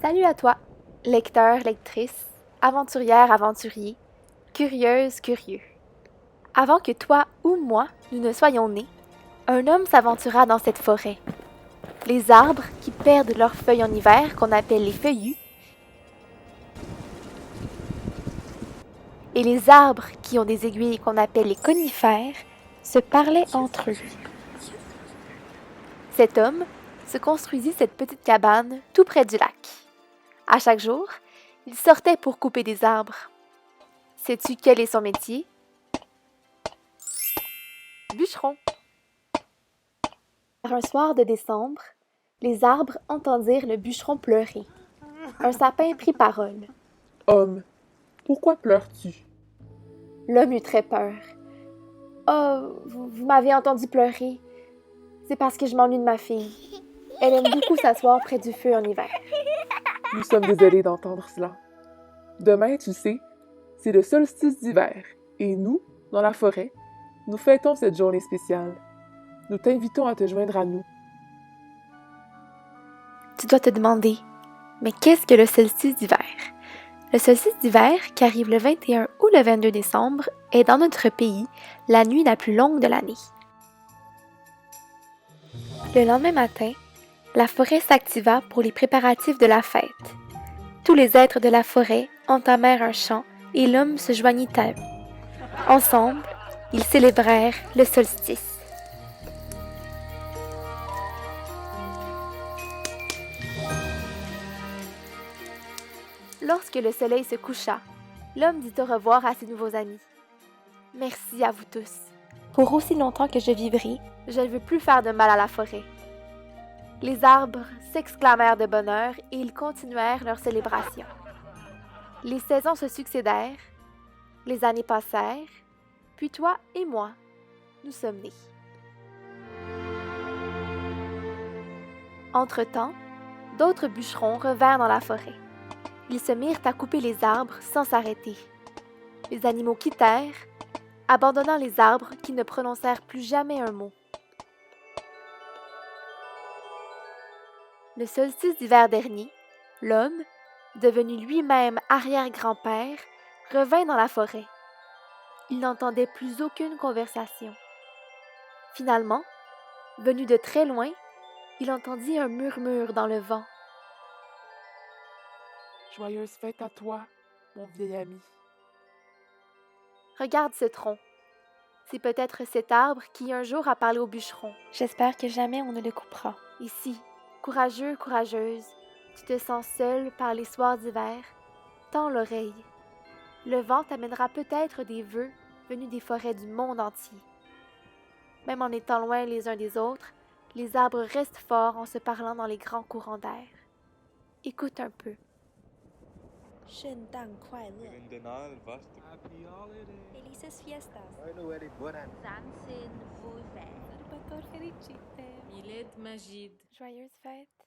Salut à toi, lecteur, lectrice, aventurière, aventurier, curieuse, curieux. Avant que toi ou moi, nous ne soyons nés, un homme s'aventura dans cette forêt. Les arbres qui perdent leurs feuilles en hiver, qu'on appelle les feuillus, et les arbres qui ont des aiguilles qu'on appelle les conifères, se parlaient entre eux. Cet homme se construisit cette petite cabane tout près du lac. À chaque jour, il sortait pour couper des arbres. Sais-tu quel est son métier? Bûcheron. Un soir de décembre, les arbres entendirent le bûcheron pleurer. Un sapin prit parole. Homme, pourquoi pleures-tu? L'homme eut très peur. Oh, vous m'avez entendu pleurer. C'est parce que je m'ennuie de ma fille. Elle aime beaucoup s'asseoir près du feu en hiver. Nous sommes désolés d'entendre cela. Demain, tu sais, c'est le solstice d'hiver, et nous, dans la forêt, nous fêtons cette journée spéciale. Nous t'invitons à te joindre à nous. Tu dois te demander, mais qu'est-ce que le solstice d'hiver? Le solstice d'hiver, qui arrive le 21 ou le 22 décembre, est dans notre pays la nuit la plus longue de l'année. Le lendemain matin, la forêt s'activa pour les préparatifs de la fête. Tous les êtres de la forêt entamèrent un chant et l'homme se joignit à eux. Ensemble, ils célébrèrent le solstice. Lorsque le soleil se coucha, l'homme dit au revoir à ses nouveaux amis. Merci à vous tous. Pour aussi longtemps que je vivrai, je ne veux plus faire de mal à la forêt. Les arbres s'exclamèrent de bonheur et ils continuèrent leur célébration. Les saisons se succédèrent, les années passèrent, puis toi et moi, nous sommes nés. Entre-temps, d'autres bûcherons revinrent dans la forêt. Ils se mirent à couper les arbres sans s'arrêter. Les animaux quittèrent, abandonnant les arbres qui ne prononcèrent plus jamais un mot. Le solstice d'hiver dernier, l'homme, devenu lui-même arrière-grand-père, revint dans la forêt. Il n'entendait plus aucune conversation. Finalement, venu de très loin, il entendit un murmure dans le vent. Joyeuse fête à toi, mon vieil ami. Regarde ce tronc. C'est peut-être cet arbre qui un jour a parlé au bûcheron. J'espère que jamais on ne le coupera. Ici, courageux, courageuse, tu te sens seule par les soirs d'hiver. Tends l'oreille. Le vent t'amènera peut-être des vœux venus des forêts du monde entier. Même en étant loin les uns des autres, les arbres restent forts en se parlant dans les grands courants d'air. Écoute un peu. 圣诞快乐 Feliz Vasto. Happy holiday. Felices fiestas Samsin Vulve. Salvatore Felicite Miled Majid. Joyeuse fête.